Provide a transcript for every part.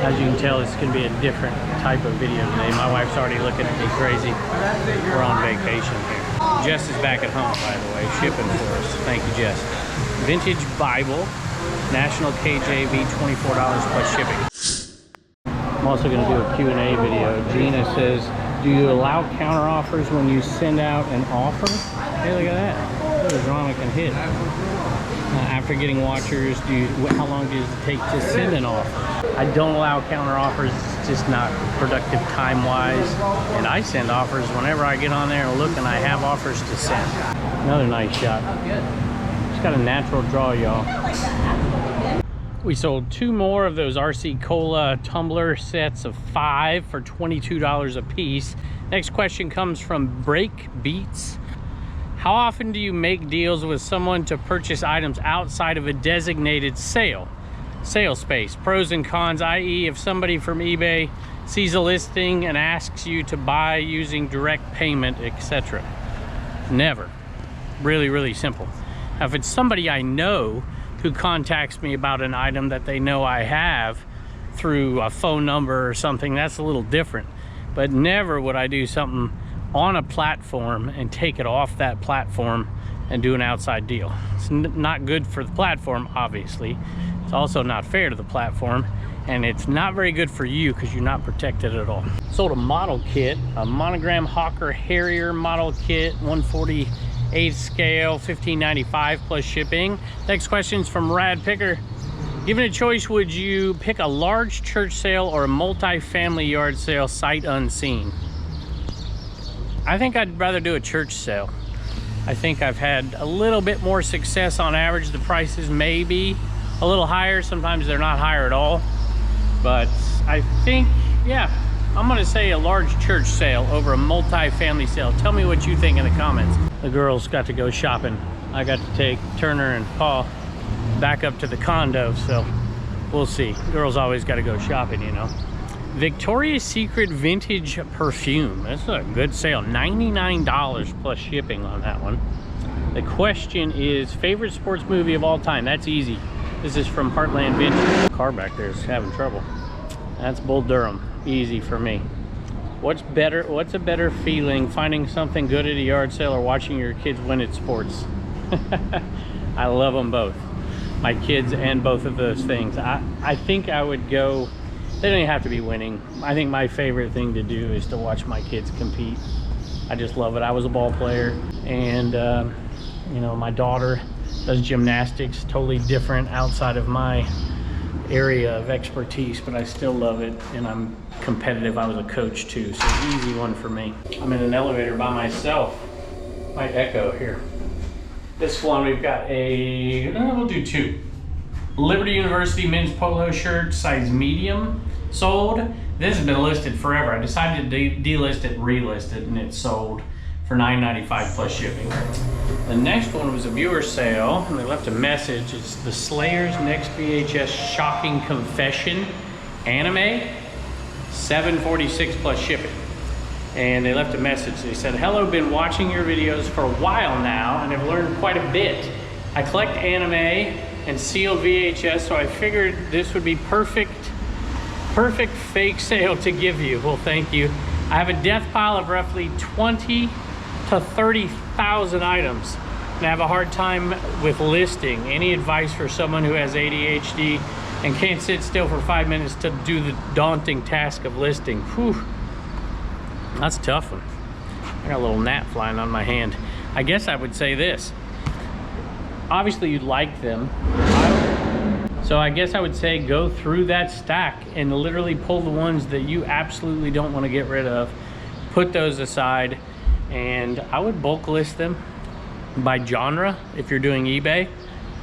As you can tell, it's going to be a different type of video today. My wife's already looking at me crazy. We're on vacation here. Jess is back at home, by the way, shipping for us. Thank you, Jess. Vintage Bible, National KJV, $24 plus shipping. I'm also going to do a Q&A video. Gina says, do you allow counteroffers when you send out an offer? Hey, look at that. What a drama can hit. After getting watchers, how long does it take to send an offer? I don't allow counteroffers. It's just not productive time-wise. And I send offers whenever I get on there and look and I have offers to send. Another nice shot. It's got a natural draw, y'all. We sold 2 more of those RC Cola tumbler sets of 5 for $22 a piece. Next question comes from Break Beats. How often do you make deals with someone to purchase items outside of a designated sale space? Pros and cons, i.e. if somebody from eBay sees a listing and asks you to buy using direct payment, etc. Never. Really, really simple. Now, if it's somebody I know who contacts me about an item that they know I have through a phone number or something, that's a little different. But never would I do something on a platform and take it off that platform and do an outside deal. It's not good for the platform, obviously. It's also not fair to the platform, and it's not very good for you because you're not protected at all. Sold a model kit, a Monogram Hawker Harrier model kit, 1/48 scale, $15.95 plus shipping. Next question's from Rad Picker. Given a choice, would you pick a large church sale or a multi-family yard sale sight unseen? I think I'd rather do a church sale. I think I've had a little bit more success on average. The prices may be a little higher. Sometimes they're not higher at all. But I think, yeah, I'm gonna say a large church sale over a multi-family sale. Tell me what you think in the comments. The girls got to go shopping. I got to take Turner and Paul back up to the condo, so we'll see. Girls always got to go shopping, you know. Victoria's Secret vintage perfume. That's a good sale. $99 plus shipping on that one. The question is, favorite sports movie of all time? That's easy. This is from Heartland Vintage. Car back there is having trouble. That's Bull Durham. Easy for me. What's a better feeling, finding something good at a yard sale or watching your kids win at sports? I love them both. My kids and both of those things. I think I would go. They don't even have to be winning. I think my favorite thing to do is to watch my kids compete. I just love it. I was a ball player, and you know, my daughter does gymnastics, totally different outside of my area of expertise, but I still love it, and I'm competitive. I was a coach too, so easy one for me. I'm in an elevator by myself. Might echo here. This one, we've got we'll do 2. Liberty University men's polo shirt, size medium, sold. This has been listed forever. I decided to delist it, relist it, and it's sold for $9.95 plus shipping. The next one was a viewer sale, and they left a message. It's the Slayer's Next VHS Shocking Confession anime, $7.46 plus shipping. And they left a message. They said, hello, been watching your videos for a while now and have learned quite a bit. I collect anime and sealed VHS, so I figured this would be perfect fake sale to give you. Well, thank you. I have a death pile of roughly 20 to 30,000 items, and I have a hard time with listing. Any advice for someone who has ADHD and can't sit still for 5 minutes to do the daunting task of listing? Whew, that's a tough one. I got a little gnat flying on my hand. I guess I would say this. Obviously you'd like them, so I guess I would say go through that stack and literally pull the ones that you absolutely don't want to get rid of, put those aside, and I would bulk list them by genre if you're doing eBay.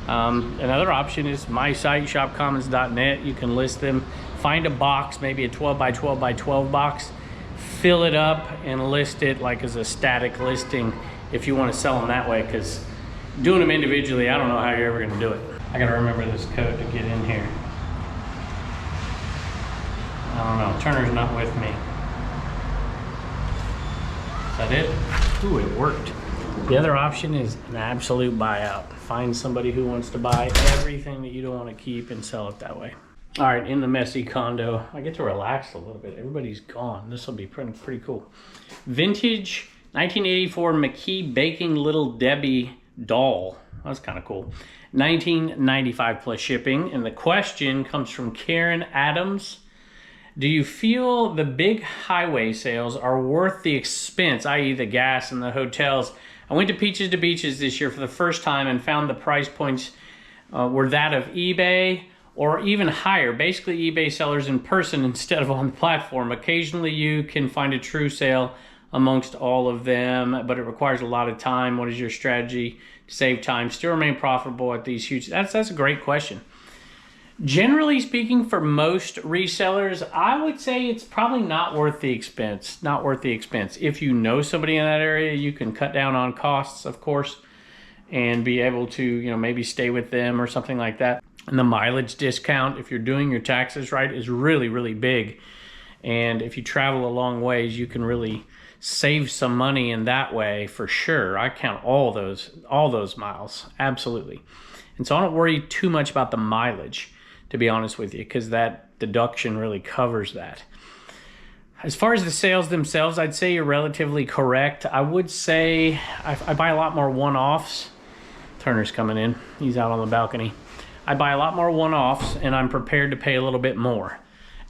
Another option is my site, shopcommons.net. You can list them, find a box, maybe a 12 by 12 by 12 box, fill it up and list it like as a static listing if you want to sell them that way, because doing them individually, I don't know how you're ever going to do it. I got to remember this code to get in here. I don't know. Turner's not with me. Is that it? Ooh, it worked. The other option is an absolute buyout. Find somebody who wants to buy everything that you don't want to keep and sell it that way. All right, in the messy condo, I get to relax a little bit. Everybody's gone. This will be pretty cool. Vintage 1984 McKee Baking Little Debbie doll. That's kind of cool. $19.95 plus shipping. And the question comes from Karen Adams. Do you feel the big highway sales are worth the expense, i.e. the gas and the hotels? I went to Peaches to Beaches this year for the first time and found the price points were that of eBay or even higher. Basically eBay sellers in person instead of on the platform. Occasionally you can find a true sale amongst all of them, but it requires a lot of time. What is your strategy to save time, still remain profitable at these huge... That's a great question. Generally speaking, for most resellers, I would say it's probably not worth the expense. Not worth the expense. If you know somebody in that area, you can cut down on costs, of course, and be able to, you know, maybe stay with them or something like that. And the mileage discount, if you're doing your taxes right, is really, really big. And if you travel a long ways, you can really save some money in that way for sure. I count all those miles, absolutely. And so I don't worry too much about the mileage, to be honest with you, because that deduction really covers that. As far as the sales themselves, I'd say you're relatively correct. I would say I buy a lot more one-offs. Turner's coming in. He's out on the balcony. I buy a lot more one-offs, and I'm prepared to pay a little bit more.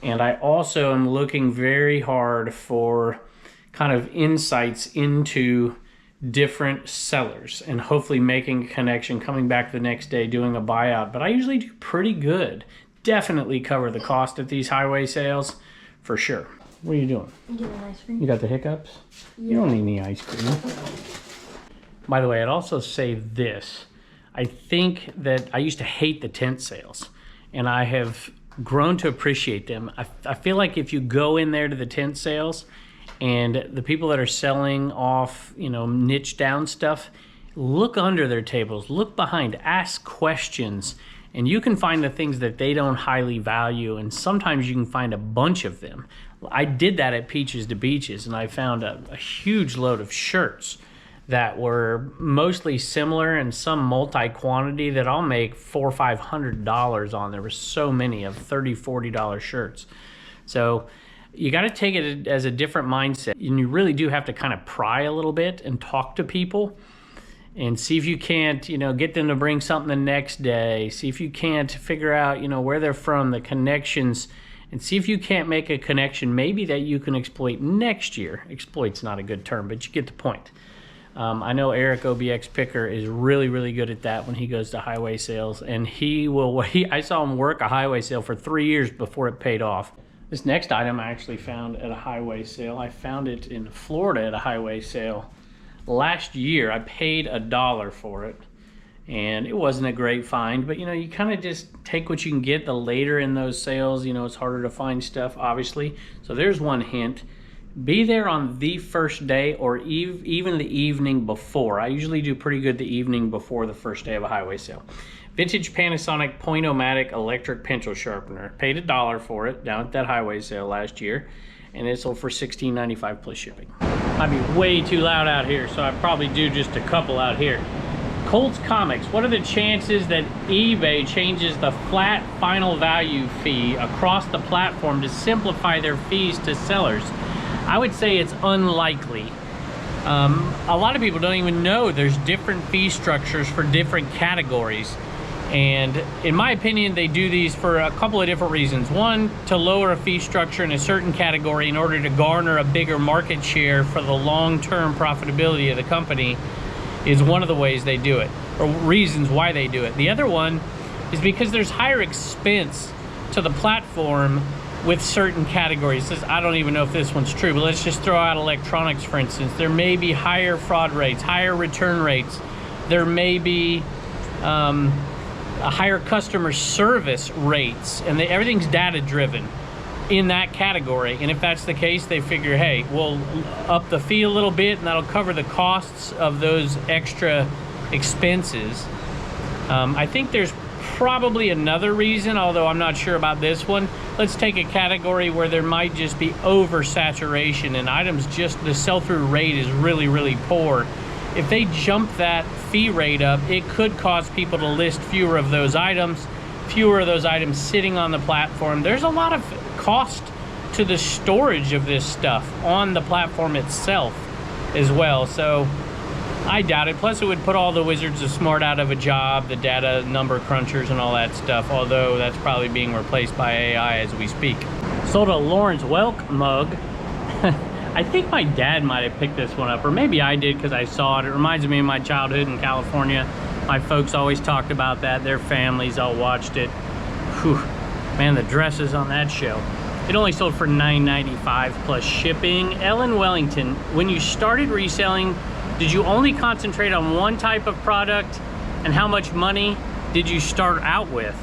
And I also am looking very hard for kind of insights into different sellers and hopefully making a connection, coming back the next day, doing a buyout. But I usually do pretty good. Definitely cover the cost at these highway sales for sure. What are you doing? I'm getting ice cream. You got the hiccups? Yeah. You don't need any ice cream. By the way, I'd also say this. I think that I used to hate the tent sales, and I have grown to appreciate them. I feel like if you go in there to the tent sales and the people that are selling off, you know, niche down stuff, look under their tables, look behind, ask questions, and you can find the things that they don't highly value, and sometimes you can find a bunch of them. I did that at Peaches to Beaches, and I found a huge load of shirts that were mostly similar and some multi-quantity that I'll make $400 or $500 on. There were so many of $30, $40 shirts. So you got to take it as a different mindset, and you really do have to kind of pry a little bit and talk to people and see if you can't, you know, get them to bring something the next day. See if you can't figure out, you know, where they're from, the connections, and see if you can't make a connection maybe that you can exploit next year. Exploit's not a good term, but you get the point. I know Eric OBX Picker is really, really good at that when he goes to highway sales, and I saw him work a highway sale for 3 years before it paid off. This next item I actually found at a highway sale. I found it in Florida at a highway sale last year. I paid $1 for it, and it wasn't a great find, but you know, you kind of just take what you can get. The later in those sales, you know, it's harder to find stuff, obviously. So there's one hint. Be there on the first day or even the evening before. I usually do pretty good the evening before the first day of a highway sale. Vintage Panasonic Point-O-Matic electric pencil sharpener. Paid $1 for it down at that highway sale last year, and it sold for $16.95 plus shipping. I'd be way too loud out here, so I'd probably do just a couple out here. Colts Comics. What are the chances that eBay changes the flat final value fee across the platform to simplify their fees to sellers? I would say it's unlikely. A lot of people don't even know there's different fee structures for different categories. And in my opinion, they do these for a couple of different reasons. One, to lower a fee structure in a certain category in order to garner a bigger market share for the long-term profitability of the company is one of the ways they do it, or reasons why they do it. The other one is because there's higher expense to the platform with certain categories. I don't even know if this one's true, but let's just throw out electronics, for instance. There may be higher fraud rates, higher return rates. There may be a higher customer service rates, and everything's data driven in that category. And if that's the case, they figure, hey, we'll up the fee a little bit and that'll cover the costs of those extra expenses. I think there's probably another reason, although I'm not sure about this one. Let's take a category where there might just be oversaturation and items, just the sell-through rate is really, really poor. If they jump that fee rate up, it could cause people to list fewer of those items. fewer of those items sitting on the platform. There's a lot of cost to the storage of this stuff on the platform itself as well. So I doubt it. Plus it would put all the Wizards of Smart out of a job, the data number crunchers and all that stuff, although that's probably being replaced by AI as we speak. Sold a Lawrence Welk mug. I think my dad might have picked this one up, or maybe I did because I saw it. It reminds me of my childhood in California. My folks always talked about that. Their families all watched it. Whew. Man, the dresses on that show. It only sold for $9.95 plus shipping. Ellen Wellington, when you started reselling, did you only concentrate on one type of product? And how much money did you start out with?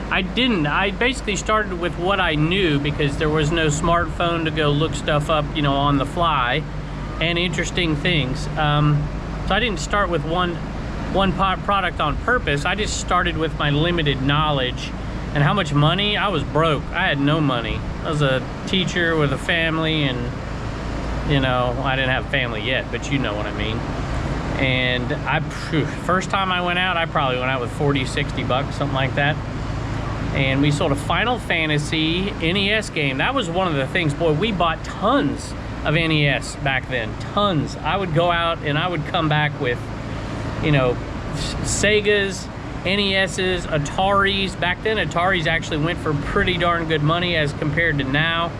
I didn't. I basically started with what I knew because there was no smartphone to go look stuff up, you know, on the fly and interesting things. So I didn't start with one product on purpose. I just started with my limited knowledge. And how much money? I was broke. I had no money. I was a teacher with a family, and you know, I didn't have family yet, but you know what I mean. And first time I went out, I probably went out with 40, 60 bucks, something like that. And we sold a Final Fantasy NES game. That was one of the things, boy, we bought tons of NES back then, tons. I would go out and I would come back with, you know, Segas, NESs, Ataris. Back then, Ataris actually went for pretty darn good money as compared to now.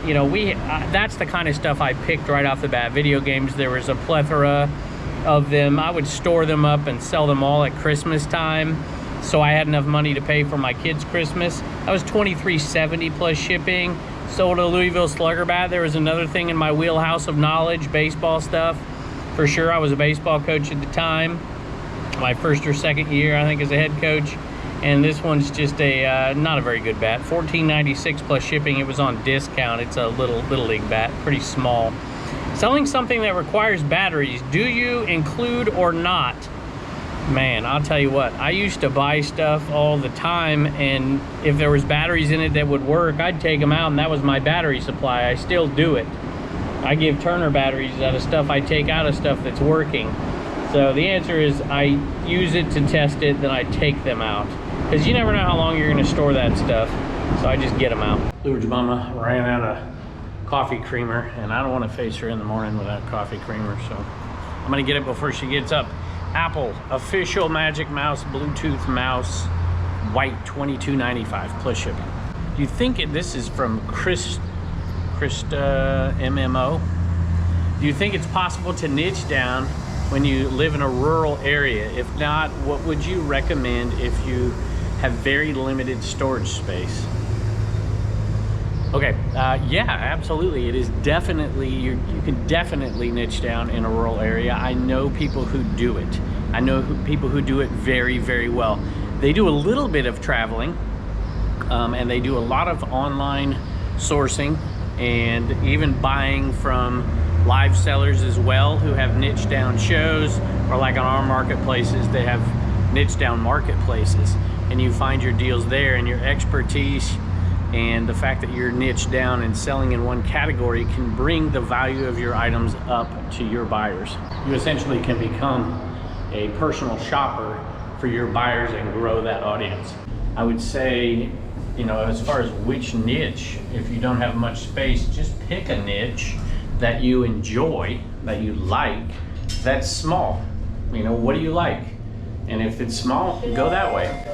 You know, that's the kind of stuff I picked right off the bat. Video games, there was a plethora of them. I would store them up and sell them all at Christmas time, so I had enough money to pay for my kids' Christmas. That was $23.70 plus shipping. Sold a Louisville Slugger bat. There was another thing in my wheelhouse of knowledge, baseball stuff. For sure, I was a baseball coach at the time. My first or second year, I think, as a head coach. And this one's just a not a very good bat. $14.96 plus shipping. It was on discount. It's a little league bat, pretty small. Selling something that requires batteries, do you include or not? Man, I'll tell you what, I used to buy stuff all the time, and if there was batteries in it that would work, I'd take them out, and that was my battery supply. I still do it. I give Turner batteries out of stuff I take out of stuff that's working. So the answer is I use it to test it, then I take them out. Because you never know how long you're going to store that stuff. So I just get them out. Luber's mama ran out of coffee creamer, and I don't want to face her in the morning without coffee creamer, so I'm going to get it before she gets up. Apple official Magic Mouse Bluetooth mouse, white, $22.95 plus shipping. Do you think this is from Krista MMO? Do you think it's possible to niche down when you live in a rural area? If not, what would you recommend if you have very limited storage space? Okay, yeah, absolutely. It is definitely, you can definitely niche down in a rural area. I know people who do it. I know people who do it very, very well. They do a little bit of traveling, and they do a lot of online sourcing and even buying from live sellers as well who have niche down shows, or like on our marketplaces, they have niche down marketplaces, and you find your deals there, and your expertise and the fact that you're niche down and selling in one category can bring the value of your items up to your buyers. You essentially can become a personal shopper for your buyers and grow that audience. I would say, you know, as far as which niche, if you don't have much space, just pick a niche that you enjoy, that you like, that's small. You know, what do you like? And if it's small, go that way.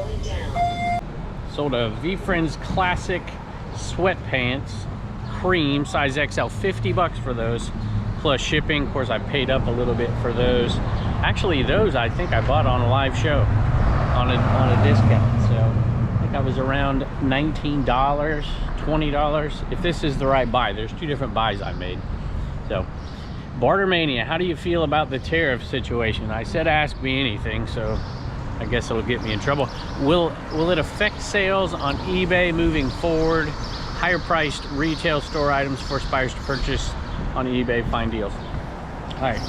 Sold a V-Friends Classic sweatpants, cream, size XL, 50 bucks for those, plus shipping. Of course, I paid up a little bit for those. Actually, those I think I bought on a live show on a discount. So I think I was around $19, $20. If this is the right buy, there's two different buys I made. So, Bartermania, how do you feel about the tariff situation? I said ask me anything, so I guess it'll get me in trouble. Will it affect sales on eBay moving forward? Higher priced retail store items force buyers to purchase on eBay, find deals. All right,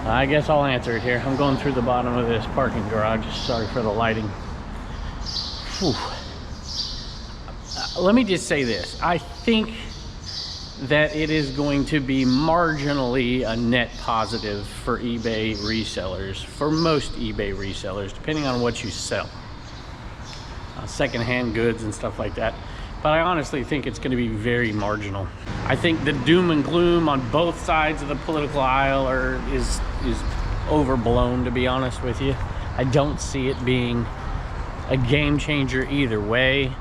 I guess I'll answer it here. I'm going through the bottom of this parking garage. Sorry for the lighting. Whew. Let me just say this. I think that it is going to be marginally a net positive for eBay resellers, for most eBay resellers, depending on what you sell. secondhand goods and stuff like that. But I honestly think it's going to be very marginal. I think the doom and gloom on both sides of the political aisle is overblown, to be honest with you. I don't see it being a game changer either way.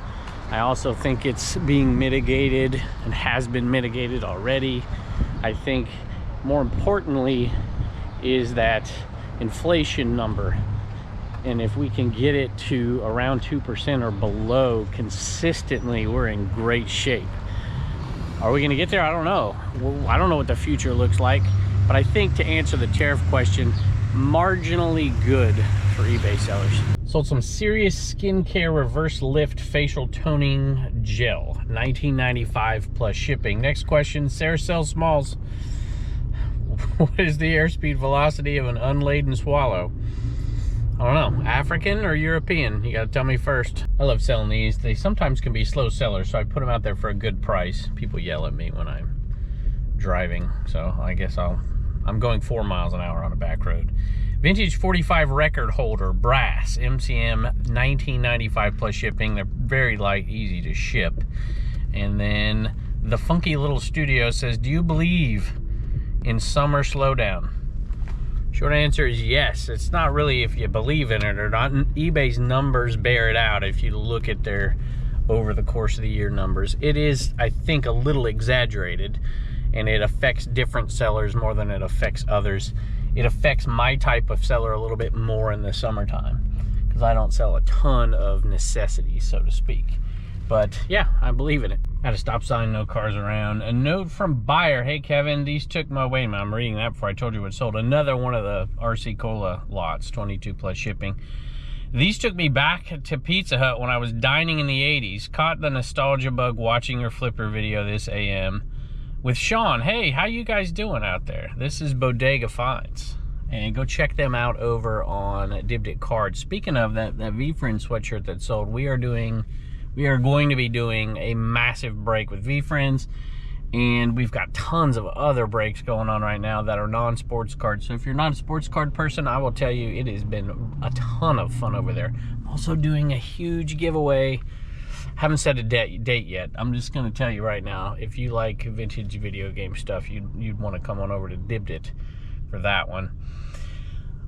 I also think it's being mitigated and has been mitigated already. I think more importantly is that inflation number. And if we can get it to around 2% or below consistently, we're in great shape. Are we going to get there? I don't know. I don't know what the future looks like. But I think, to answer the tariff question, marginally good for eBay sellers. Sold some Serious Skincare Reverse Lift Facial Toning Gel, $19.95 plus shipping. Next question, Sarah sells smalls. What is the airspeed velocity of an unladen swallow? I don't know, African or European? You gotta tell me first. I love selling these. They sometimes can be slow sellers, so I put them out there for a good price. People yell at me when I'm driving, so I guess I'm going 4 miles an hour on a back road. Vintage 45 record holder, brass, MCM, $19.95 plus shipping. They're very light, easy to ship. And then the funky little studio says, do you believe in summer slowdown? Short answer is yes. It's not really if you believe in it or not. eBay's numbers bear it out if you look at their over the course of the year numbers. It is, I think, a little exaggerated, and it affects different sellers more than it affects others. It affects my type of seller a little bit more in the summertime because I don't sell a ton of necessities, so to speak. But yeah, I believe in it. At a stop sign, no cars around. A note from buyer. Hey Kevin, these took my way. I'm reading that before I told you what sold. Another one of the RC Cola lots, 22 plus shipping. These took me back to Pizza Hut when I was dining in the 80s. Caught the nostalgia bug watching your flipper video this AM with Sean. Hey, how you guys doing out there? This is Bodega Finds. And go check them out over on Dibdit Cards. Speaking of that V-Friend sweatshirt that sold, we are going to be doing a massive break with V-Friends, and we've got tons of other breaks going on right now that are non-sports cards. So if you're not a sports card person, I will tell you it has been a ton of fun over there. I'm also doing a huge giveaway. Haven't set a date yet. I'm just going to tell you right now, if you like vintage video game stuff, you'd want to come on over to Dibdit for that one.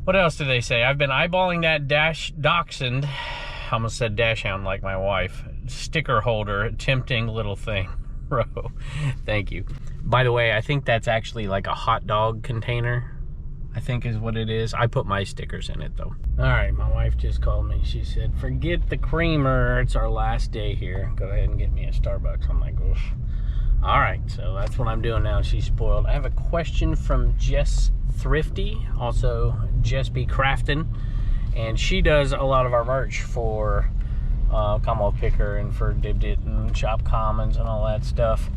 What else did they say? I've been eyeballing that Dachshund. I almost said dash hound like my wife. Sticker holder, tempting little thing. Bro, thank you. By the way, I think that's actually like a hot dog container, I think is what it is. I put my stickers in it though. All right, my wife just called me. She said, forget the creamer. It's our last day here. Go ahead and get me a Starbucks. I'm like, oof. All right, so that's what I'm doing now. She's spoiled. I have a question from Jess Thrifty, also Jess B. Crafton. And she does a lot of our merch for Commonwealth Picker and for Dibdit and Shop Commons and all that stuff.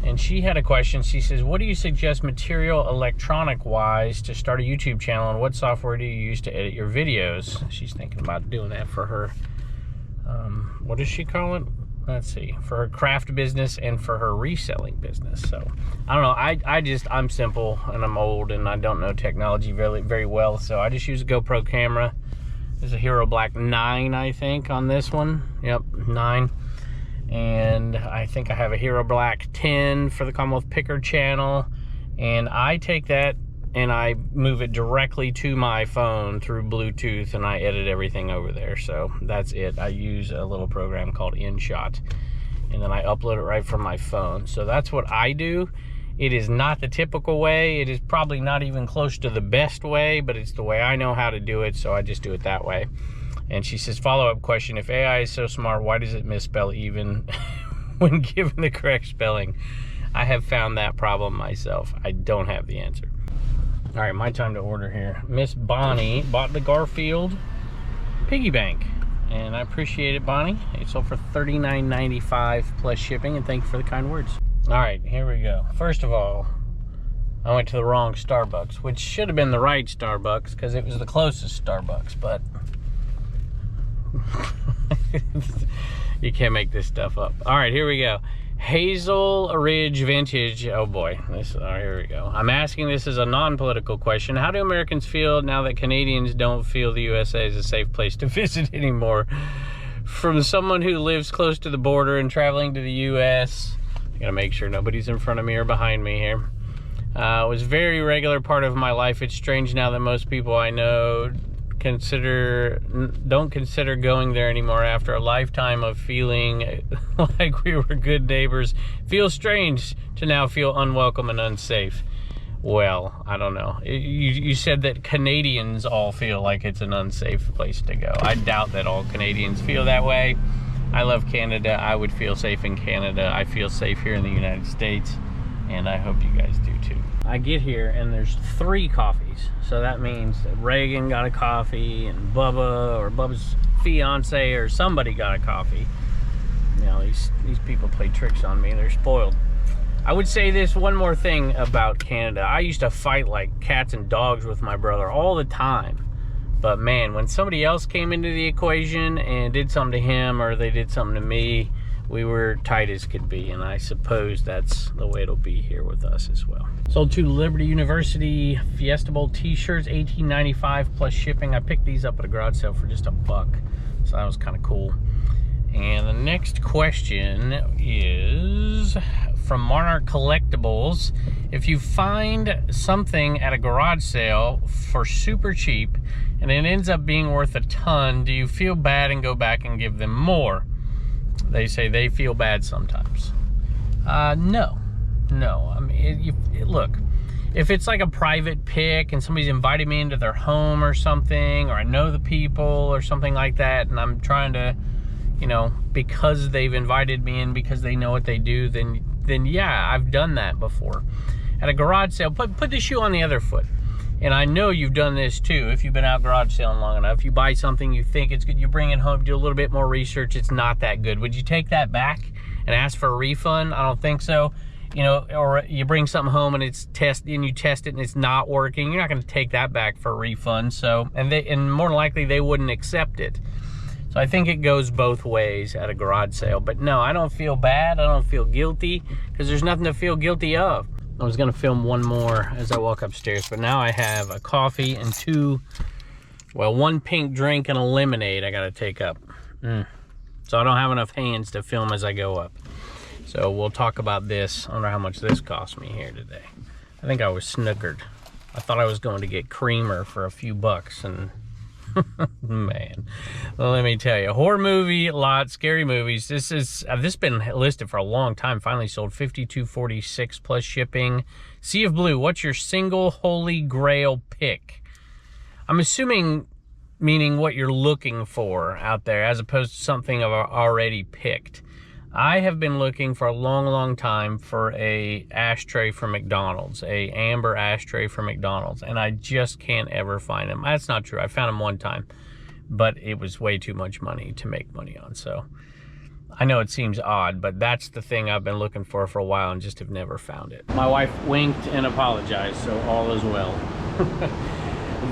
And she had a question. She says, what do you suggest material electronic-wise to start a YouTube channel, and what software do you use to edit your videos? She's thinking about doing that for her, what does she call it? Let's see, for her craft business and for her reselling business. So I don't know. I'm simple and I'm old and I don't know technology very, very well. So I just use a GoPro camera. There's a Hero Black 9, I think, on this one. Yep, 9. And I think I have a Hero Black 10 for the Commonwealth Picker channel. And I take that and I move it directly to my phone through Bluetooth, and I edit everything over there. So that's it. I use a little program called InShot, and then I upload it right from my phone. So that's what I do. It is not the typical way. It is probably not even close to the best way, but it's the way I know how to do it, so I just do it that way. And she says, follow-up question, if AI is so smart, why does it misspell even when given the correct spelling? I have found that problem myself. I don't have the answer. All right, my time to order here. Miss Bonnie bought the Garfield piggy bank, and I appreciate it, Bonnie. It sold for $39.95 plus shipping, and thank you for the kind words. All right, here we go. First of all, I went to the wrong Starbucks, which should have been the right Starbucks because it was the closest Starbucks, but you can't make this stuff up. All right, here we go. Hazel Ridge Vintage. Oh boy, here we go. I'm asking this as a non-political question. How do Americans feel now that Canadians don't feel the USA is a safe place to visit anymore? from someone who lives close to the border and traveling to the U.S. I gotta make sure nobody's in front of me or behind me here. It was a very regular part of my life. It's strange now that most people I know don't consider going there anymore after a lifetime of feeling like we were good neighbors. Feels strange to now feel unwelcome and unsafe. Well, I don't know. You said that Canadians all feel like it's an unsafe place to go. I doubt that all Canadians feel that way. I love Canada. I would feel safe in Canada. I feel safe here in the United States, and I hope you guys do too. I get here and there's 3 coffees. So that means that Reagan got a coffee and Bubba or Bubba's fiance or somebody got a coffee. You know, these people play tricks on me. They're spoiled. I would say this one more thing about Canada. I used to fight like cats and dogs with my brother all the time. But man, when somebody else came into the equation and did something to him or they did something to me, we were tight as could be, and I suppose that's the way it'll be here with us as well. Sold 2 Liberty University Fiesta Bowl t-shirts, $18.95 plus shipping. I picked these up at a garage sale for just $1, so that was kind of cool. And the next question is from Monarch Collectibles. If you find something at a garage sale for super cheap and it ends up being worth a ton, do you feel bad and go back and give them more? They say they feel bad sometimes. No. I mean, look, if it's like a private pick and somebody's invited me into their home or something, or I know the people or something like that, and I'm trying to, you know, because they've invited me in because they know what they do, then yeah, I've done that before. At a garage sale, put the shoe on the other foot. And I know you've done this too. If you've been out garage selling long enough, you buy something, you think it's good, you bring it home, do a little bit more research, it's not that good. Would you take that back and ask for a refund? I don't think so. You know, or you bring something home and you test it and it's not working, you're not going to take that back for a refund. So, and more than likely they wouldn't accept it. So I think it goes both ways at a garage sale. But no, I don't feel bad. I don't feel guilty because there's nothing to feel guilty of. I was gonna film one more as I walk upstairs, but now I have a coffee and 1 pink drink and a lemonade I gotta take up. So I don't have enough hands to film as I go up. So we'll talk about this. I wonder how much this cost me here today. I think I was snookered. I thought I was going to get creamer for a few bucks, and man, well, let me tell you, horror movie lot, scary movies. This has been listed for a long time. Finally sold, $52.46 plus shipping. Sea of Blue, what's your single holy grail pick? I'm assuming meaning what you're looking for out there as opposed to something I've already picked. I have been looking for a long time for a ashtray from McDonald's, a amber ashtray from McDonald's, and I just can't ever find them. That's not true. I found them one time, but it was way too much money to make money on. So I know it seems odd, but that's the thing I've been looking for a while and just have never found it. My wife winked and apologized, so all is well.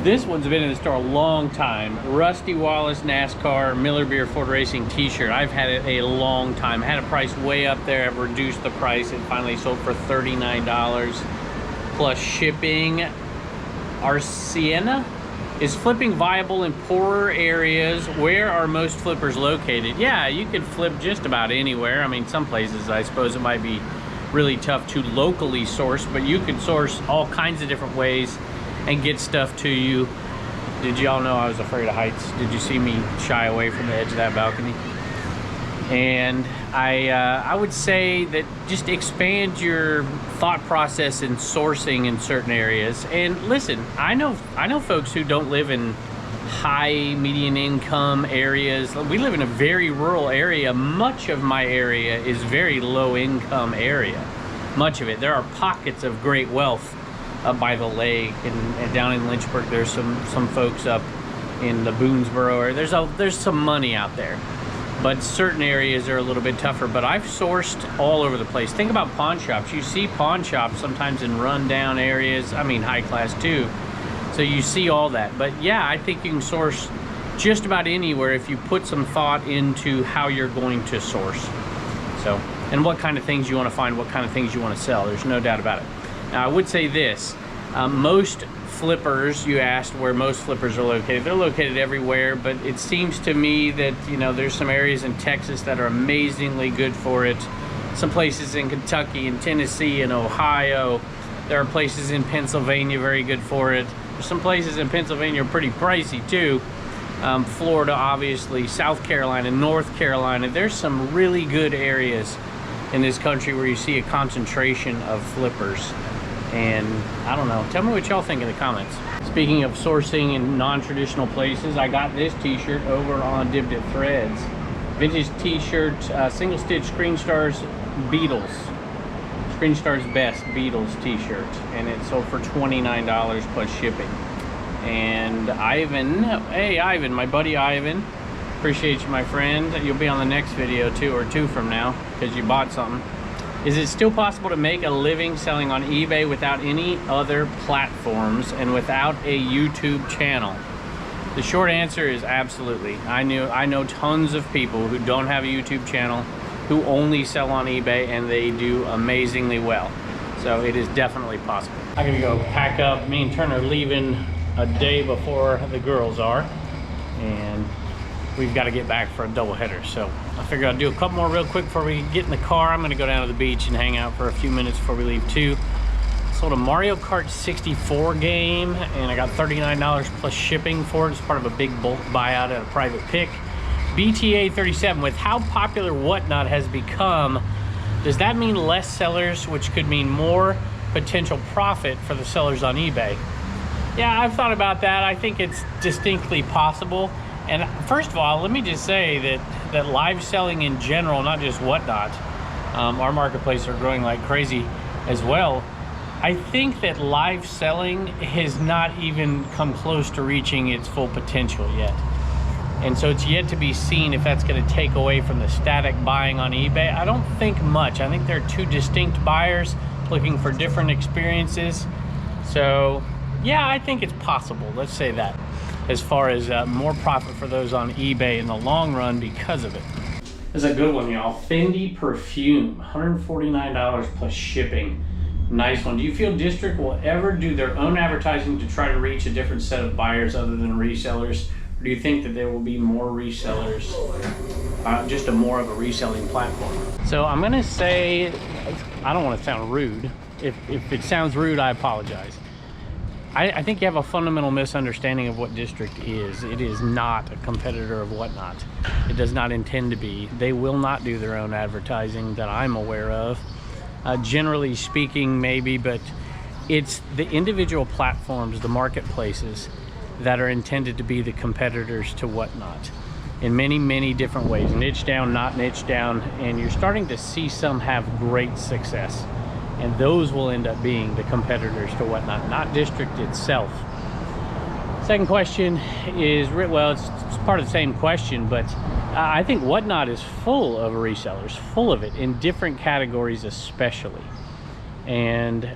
This one's been in the store a long time. Rusty Wallace NASCAR Miller Beer Ford Racing t-shirt. I've had it a long time. Had a price way up there. I've reduced the price. It finally sold for $39 plus shipping. Our Sienna, is flipping viable in poorer areas? Where are most flippers located? Yeah, you could flip just about anywhere. I mean, some places I suppose it might be really tough to locally source, but you could source all kinds of different ways and get stuff to you. Did y'all know I was afraid of heights? Did you see me shy away from the edge of that balcony? And I would say that just expand your thought process in sourcing in certain areas. And listen, I know folks who don't live in high median income areas. We live in a very rural area. Much of my area is very low income area. Much of it. There are pockets of great wealth up by the lake and down in Lynchburg. There's some folks up in the Boonesboro area. There's some money out there, but certain areas are a little bit tougher. But I've sourced all over the place. Think about pawn shops. You see pawn shops sometimes in rundown areas. I mean, high class too. So you see all that. But yeah, I think you can source just about anywhere if you put some thought into how you're going to source. So, and what kind of things you want to find, what kind of things you want to sell. There's no doubt about it. Now, I would say this, Most flippers, you asked where most flippers are located. They're located everywhere, but it seems to me that, you know, there's some areas in Texas that are amazingly good for it. Some places in Kentucky and Tennessee and Ohio. There are places in Pennsylvania very good for it. There's some places in Pennsylvania are pretty pricey too. Florida, obviously, South Carolina, North Carolina. There's some really good areas in this country where you see a concentration of flippers. And I don't know, tell me what y'all think in the comments. Speaking of sourcing in non-traditional places, I got this t-shirt over on Dibdit Threads. Vintage t-shirt, single stitch Screen Stars Beatles. Screen Stars Best Beatles t-shirt. And it sold for $29 plus shipping. And Ivan, hey Ivan, my buddy Ivan, appreciate you, my friend. You'll be on the next video too, or two from now, because you bought something. Is it still possible to make a living selling on eBay without any other platforms and without a YouTube channel? The short answer is absolutely. I know tons of people who don't have a YouTube channel, who only sell on eBay, and they do amazingly well. So it is definitely possible. I'm gonna go pack up. Me and Turner are leaving a day before the girls are, and we've got to get back for a double header. So I figured I'd do a couple more real quick before we get in the car. I'm gonna go down to the beach and hang out for a few minutes before we leave too. Sold a Mario Kart 64 game, and I got $39 plus shipping for it. It's part of a big bulk buyout at a private pick. BTA 37, with how popular Whatnot has become, does that mean less sellers, which could mean more potential profit for the sellers on eBay? Yeah, I've thought about that. I think it's distinctly possible. And first of all, let me just say that live selling in general, not just Whatnot, our marketplace are growing like crazy as well. I think that live selling has not even come close to reaching its full potential yet. And so it's yet to be seen if that's going to take away from the static buying on eBay. I don't think much. I think there are two distinct buyers looking for different experiences. So yeah, I think it's possible, let's say that, as far as more profit for those on eBay in the long run because of it. This is a good one, y'all. Fendi perfume, $149 plus shipping. Nice one. Do you feel District will ever do their own advertising to try to reach a different set of buyers other than resellers? Or do you think that there will be more resellers, just more of a reselling platform? So I'm gonna say, I don't want to sound rude. If it sounds rude, I apologize. I think you have a fundamental misunderstanding of what District is. It is not a competitor of Whatnot. It does not intend to be. They will not do their own advertising that I'm aware of. Generally speaking, maybe, but it's the individual platforms, the marketplaces, that are intended to be the competitors to Whatnot in many, many different ways. Niche down, not niche down, and you're starting to see some have great success. And those will end up being the competitors to Whatnot, not District itself. Second question is, well, it's part of the same question, but I think Whatnot is full of resellers, full of it, in different categories especially. And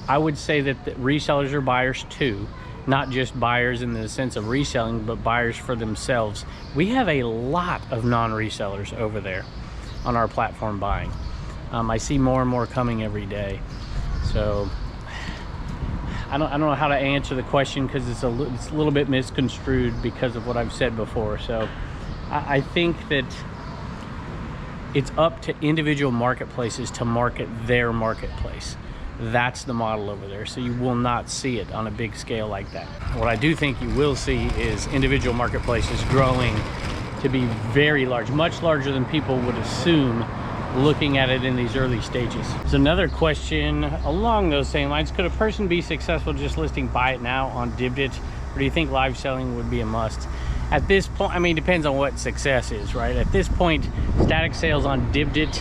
I would say that the resellers are buyers too, not just buyers in the sense of reselling, but buyers for themselves. We have a lot of non-resellers over there on our platform buying. I see more and more coming every day. So I don't know how to answer the question because it's a little bit misconstrued because of what I've said before. So I think that it's up to individual marketplaces to market their marketplace. That's the model over there. So you will not see it on a big scale like that. What I do think you will see is individual marketplaces growing to be very large, much larger than people would assume looking at it in these early stages. There's another question along those same lines. Could a person be successful just listing buy it now on Dibdit, or do you think live selling would be a must? At this point, I mean, it depends on what success is, right? At this point, static sales on Dibdit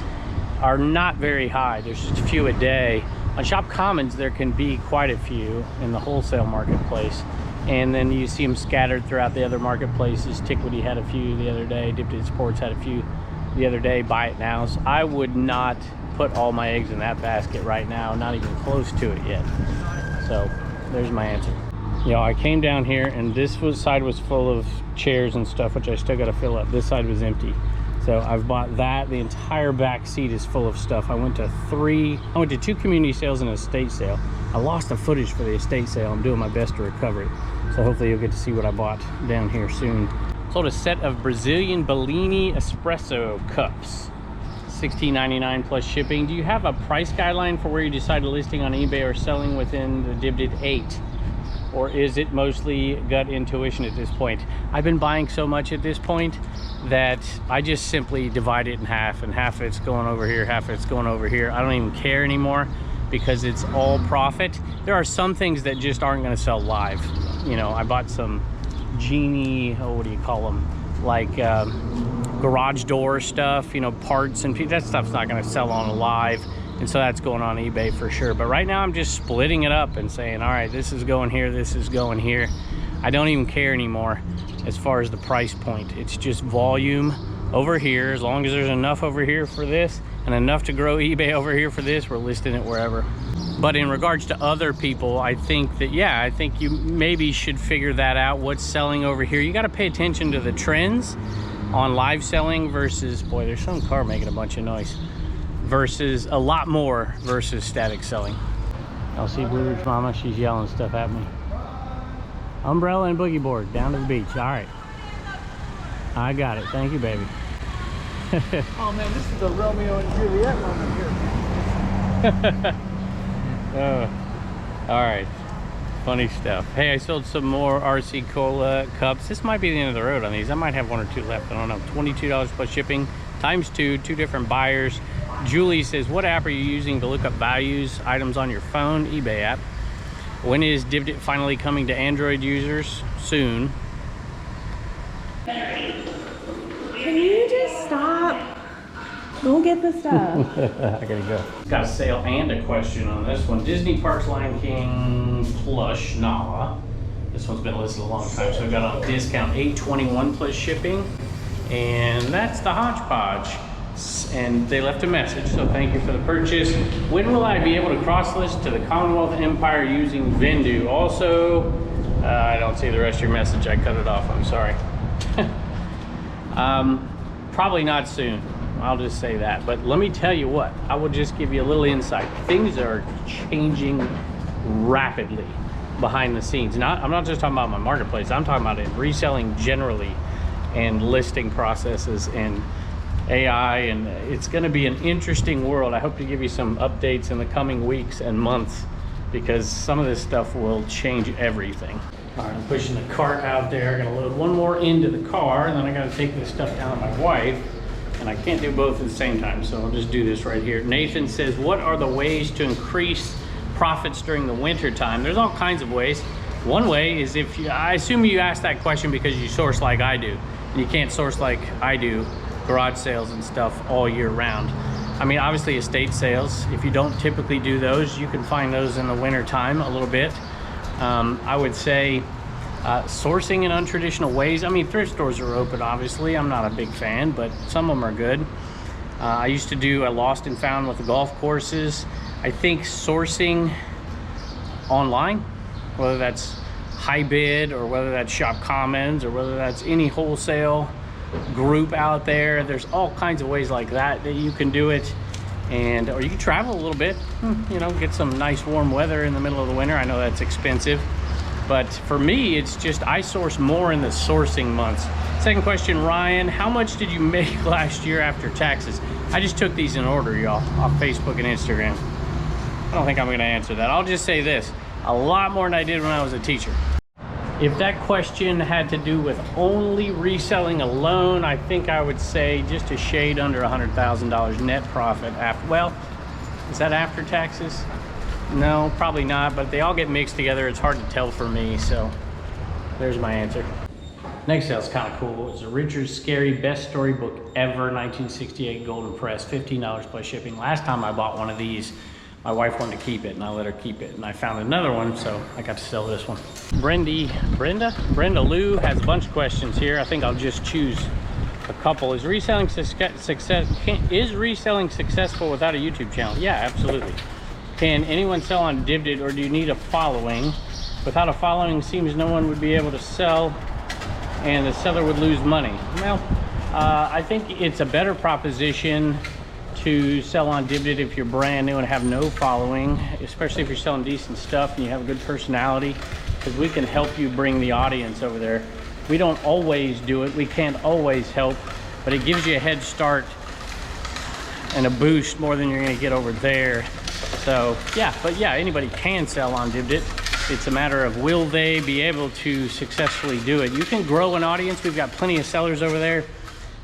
are not very high. There's just a few a day. On Shop Commons, there can be quite a few in the wholesale marketplace. And then you see them scattered throughout the other marketplaces. Tickwitty had a few the other day. Dibdit Sports had a few the other day. Buy it now. So I would not put all my eggs in that basket right now, not even close to it yet. So there's my answer. You know, I came down here and this side was full of chairs and stuff, which I still got to fill up. This side was empty. So I've bought that. The entire back seat is full of stuff. I went to 2 community sales and a estate sale. I lost the footage for the estate sale. I'm doing my best to recover it. So hopefully you'll get to see what I bought down here soon. Sold a set of Brazilian Bellini espresso cups. $16.99 plus shipping. Do you have a price guideline for where you decide listing on eBay or selling within the divvied 8? Or is it mostly gut intuition at this point? I've been buying so much at this point that I just simply divide it in half, and half of it's going over here, half of it's going over here. I don't even care anymore because it's all profit. There are some things that just aren't going to sell live. You know, I bought some Genie, oh, what do you call them? Like garage door stuff, you know, parts and that stuff's not going to sell on live, and so that's going on eBay for sure. But right now I'm just splitting it up and saying, all right, this is going here, this is going here. I don't even care anymore as far as the price point. It's just volume over here. As long as there's enough over here for this and enough to grow eBay over here for this, we're listing it wherever. But in regards to other people, I think that, yeah, I think you maybe should figure that out, what's selling over here. You got to pay attention to the trends on live selling versus, boy, there's some car making a bunch of noise, versus a lot more versus static selling. I'll see Blue Ridge Mama, she's yelling stuff at me. Umbrella and boogie board down to the beach. All right, I got it. Thank you, baby. Oh man, this is the Romeo and Juliet moment here. All right, funny stuff. Hey, I sold some more RC Cola cups. This might be the end of the road on these. I might have one or two left. I don't know. $22 plus shipping times two different buyers. Julie says, what app are you using to look up values items on your phone? eBay app. When is Divd finally coming to Android users? Soon. Can you just stop? Go get the stuff. I gotta go. Got a sale and a question on this one. Disney Parks Lion King plush Nala. This one's been listed a long time, so I got on discount $8.21 plus shipping. And that's the hodgepodge. And they left a message, so thank you for the purchase. When will I be able to cross-list to the Commonwealth Empire using Vendu? Also, I don't see the rest of your message. I cut it off. I'm sorry. Probably not soon. I'll just say that. But let me tell you what. I will just give you a little insight. Things are changing rapidly behind the scenes. I'm not just talking about my marketplace. I'm talking about it reselling generally and listing processes and AI, and it's going to be an interesting world. I hope to give you some updates in the coming weeks and months because some of this stuff will change everything. All right, I'm pushing the cart out there. I'm going to load one more into the car, and then I got to take this stuff down to my wife, and I can't do both at the same time, so I'll just do this right here. Nathan says, what are the ways to increase profits during the winter time? There's all kinds of ways. One way is if you, I assume you asked that question because you source like I do, and you can't source like I do garage sales and stuff all year round. I mean, obviously estate sales, if you don't typically do those, you can find those in the winter time a little bit. I would say sourcing in untraditional ways. I mean, thrift stores are open, obviously. I'm not a big fan, but some of them are good. I used to do a lost and found with the golf courses. I think sourcing online, whether that's high bid or whether that's Shop Commons or whether that's any wholesale group out there, there's all kinds of ways like that you can do it. And or you can travel a little bit, you know, get some nice warm weather in the middle of the winter. I know that's expensive, but for me it's just I source more in the sourcing months. Second question, Ryan, how much did you make last year after taxes? I just took these in order, y'all, off Facebook and Instagram. I don't think I'm gonna answer that. I'll just say this, a lot more than I did when I was a teacher. If that question had to do with only reselling alone, I think I would say just a shade under $100,000 net profit after, well, is that after taxes? No, probably not, but they all get mixed together. It's hard to tell for me, so there's my answer. Next sale's kind of cool. It's a Richard Scarry best storybook ever, 1968 golden press, $15 plus shipping. Last time I bought one of these, my wife wanted to keep it and I let her keep it, and I found another one, so I got to sell this one. Brenda Lou has a bunch of questions here. I think I'll just choose a couple. Is reselling successful without a YouTube channel? Yeah, absolutely. Can anyone sell on Divd, or do you need a following? Without a following, seems no one would be able to sell and the seller would lose money. Well, I think it's a better proposition to sell on Dibdit if you're brand new and have no following, especially if you're selling decent stuff and you have a good personality, because we can help you bring the audience over there. We don't always do it, we can't always help, but it gives you a head start and a boost more than you're gonna get over there. So yeah, but yeah, anybody can sell on Dibdit. It's a matter of will they be able to successfully do it. You can grow an audience. We've got plenty of sellers over there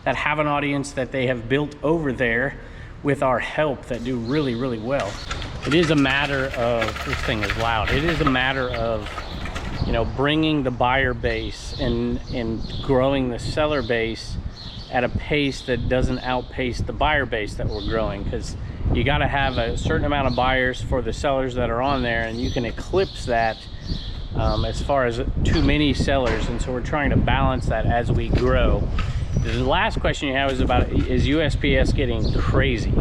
that have an audience that they have built over there with our help that do really, really well. It is a matter of, this thing is loud. It is a matter of, you know, bringing the buyer base and growing the seller base at a pace that doesn't outpace the buyer base that we're growing, because you got to have a certain amount of buyers for the sellers that are on there, and you can eclipse that as far as too many sellers. And so we're trying to balance that as we grow. The last question you have is about, is USPS getting crazy?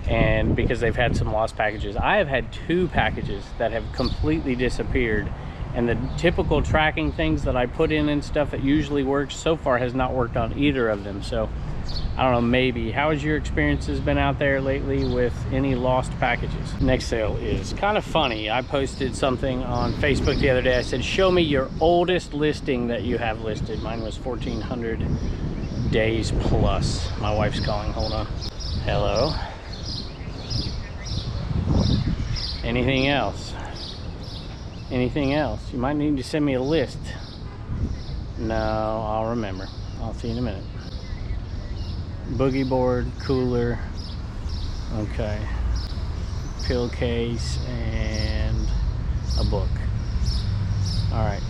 And because they've had some lost packages. I have had 2 packages that have completely disappeared, and the typical tracking things that I put in and stuff that usually works so far has not worked on either of them. So I don't know, maybe. How has your experiences been out there lately with any lost packages? Next sale is kind of funny. I posted something on Facebook the other day. I said, show me your oldest listing that you have listed. Mine was 1,400 days plus. My wife's calling, hold on. Hello. Anything else? Anything else? You might need to send me a list. No, I'll remember. I'll see you in a minute. Boogie board, cooler, okay, pill case, and a book. All right,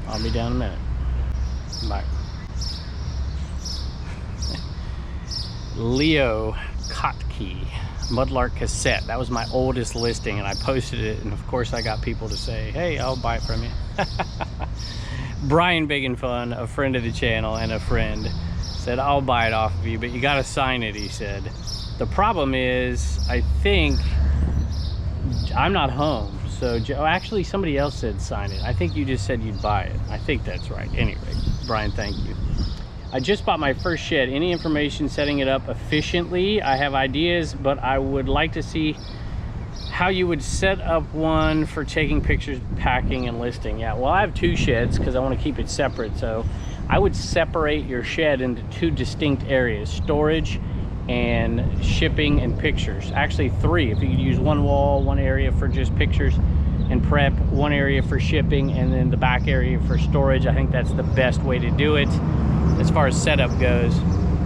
I'll be down in a minute. Bye. Leo Kottke, Mudlark cassette. That was my oldest listing, and I posted it, and of course I got people to say, hey, I'll buy it from you. Brian Big and Fun, a friend of the channel and a friend, said, I'll buy it off of you, but you got to sign it, he said. The problem is, I think I'm not home. So actually somebody else said sign it. I think you just said you'd buy it. I think that's right. Anyway, Brian, thank you. I just bought my first shed. Any information setting it up efficiently? I have ideas, but I would like to see how you would set up one for taking pictures, packing, and listing. Yeah, well, I have 2 sheds because I want to keep it separate. So I would separate your shed into 2 distinct areas: storage and shipping and pictures. Actually 3, if you could use one wall, one area for just pictures and prep, one area for shipping, and then the back area for storage. I think that's the best way to do it as far as setup goes.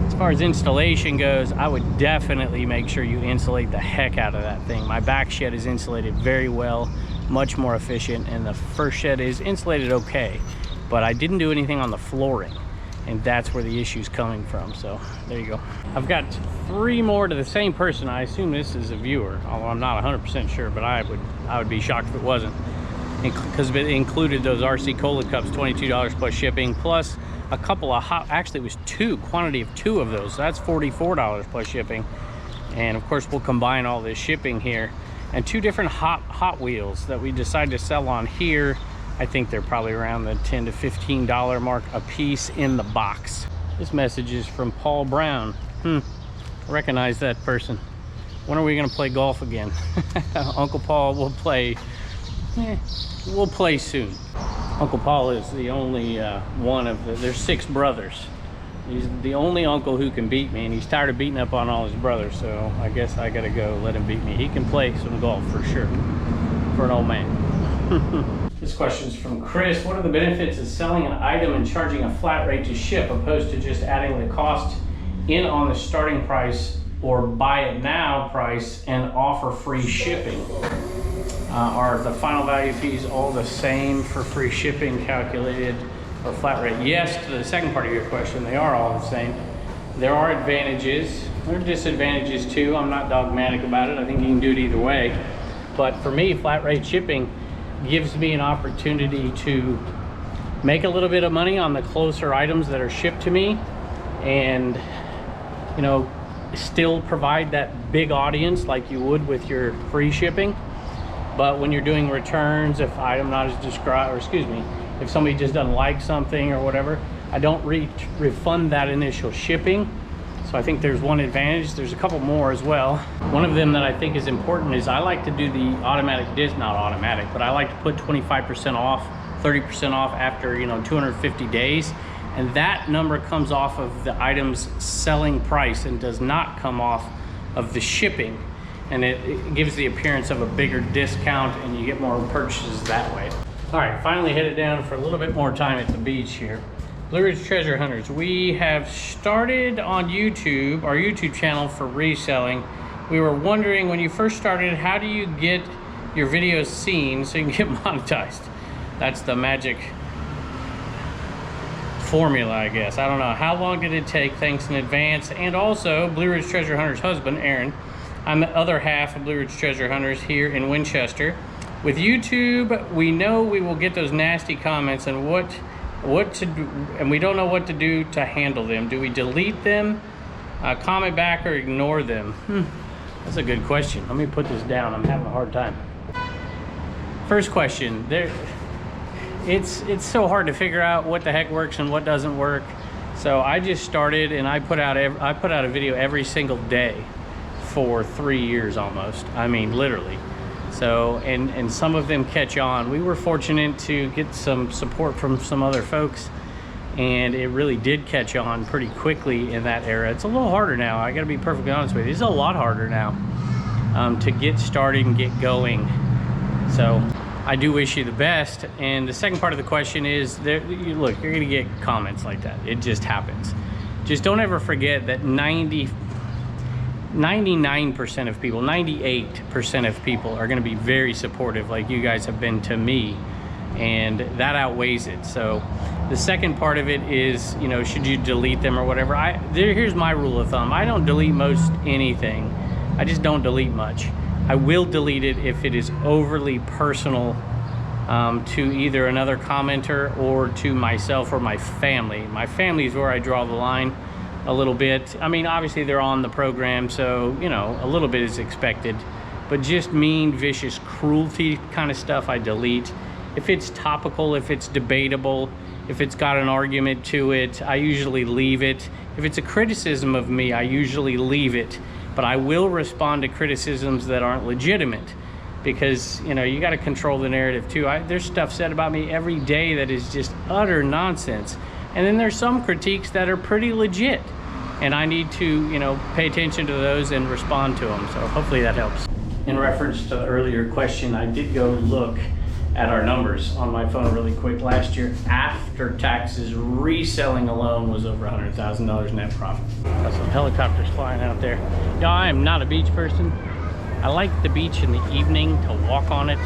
As far as installation goes, I would definitely make sure you insulate the heck out of that thing. My back shed is insulated very well, much more efficient, and the first shed is insulated okay. But I didn't do anything on the flooring, and that's where the issue's coming from. So there you go. I've got 3 more to the same person. I assume this is a viewer, although I'm not 100% sure, but I would be shocked if it wasn't, because it included those RC Cola cups, $22 plus shipping, plus a couple of actually it was 2, quantity of 2 of those. So that's $44 plus shipping. And of course we'll combine all this shipping here, and 2 different Hot Wheels that we decided to sell on here. I think they're probably around the $10 to $15 mark a piece in the box. This message is from Paul Brown. I recognize that person. When are we gonna play golf again? Uncle Paul will play, we'll play soon. Uncle Paul is the only one of there's 6 brothers. He's the only uncle who can beat me, and he's tired of beating up on all his brothers, so I guess I gotta go let him beat me. He can play some golf for sure, for an old man. This question is from Chris. What are the benefits of selling an item and charging a flat rate to ship, opposed to just adding the cost in on the starting price or buy it now price and offer free shipping? Are the final value fees all the same for free shipping calculated or flat rate? Yes, to the second part of your question, they are all the same. There are advantages. There are disadvantages too. I'm not dogmatic about it. I think you can do it either way. But for me, flat rate shipping gives me an opportunity to make a little bit of money on the closer items that are shipped to me, and you know, still provide that big audience like you would with your free shipping. But when you're doing returns, if item not as described, or excuse me, if somebody just doesn't like something or whatever, I don't refund that initial shipping. So I think there's one advantage. There's a couple more as well. One of them that I think is important is I like to do the automatic not automatic, but I like to put 25% off, 30% off after, you know, 250 days. And that number comes off of the item's selling price and does not come off of the shipping. And it gives the appearance of a bigger discount and you get more purchases that way. All right, finally headed down for a little bit more time at the beach here. Blue Ridge Treasure Hunters. We have started on YouTube, our YouTube channel for reselling. We were wondering when you first started, how do you get your videos seen so you can get monetized? That's the magic formula, I guess. I don't know. How long did it take? Thanks in advance. And also, Blue Ridge Treasure Hunters' husband, Aaron. I'm the other half of Blue Ridge Treasure Hunters here in Winchester. With YouTube, we know we will get those nasty comments and what to do, and we don't know what to do to handle them. Do we delete them, comment back, or ignore them? That's a good question. Let me put this down. I'm having a hard time. First question. It's so hard to figure out what the heck works and what doesn't work. So I just started and I put out a video every single day for 3 years almost. I mean, literally. So, and some of them catch on. We were fortunate to get some support from some other folks, and it really did catch on pretty quickly in that era. It's a little harder now. I gotta be perfectly honest with you. It's a lot harder now to get started and get going. So I do wish you the best. And the second part of the question is, look, you're gonna get comments like that. It just happens. Just don't ever forget that 99% of people, 98% of people are going to be very supportive like you guys have been to me, and that outweighs it. So the second part of it is, you know, should you delete them or whatever? Here's my rule of thumb. I don't delete most anything. I just don't delete much. I will delete it if it is overly personal to either another commenter or to myself or my family. My family is where I draw the line a little bit. I mean, obviously they're on the program, so, you know, a little bit is expected, but just mean, vicious cruelty kind of stuff I delete. If it's topical, if it's debatable, if it's got an argument to it, I usually leave it. If it's a criticism of me, I usually leave it, but I will respond to criticisms that aren't legitimate, because, you know, you got to control the narrative too. There's stuff said about me every day that is just utter nonsense. And then there's some critiques that are pretty legit, and I need to, you know, pay attention to those and respond to them. So hopefully that helps. In reference to the earlier question, I did go look at our numbers on my phone really quick. Last year, after taxes, reselling alone was over $100,000 net profit. Got some helicopters flying out there. Y'all, I am not a beach person. I like the beach in the evening to walk on it.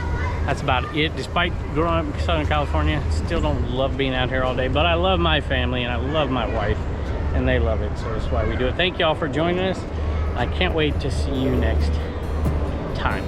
That's about it. Despite growing up in Southern California, still don't love being out here all day, but I love my family and I love my wife, and they love it, so that's why we do it. Thank y'all for joining us. I can't wait to see you next time.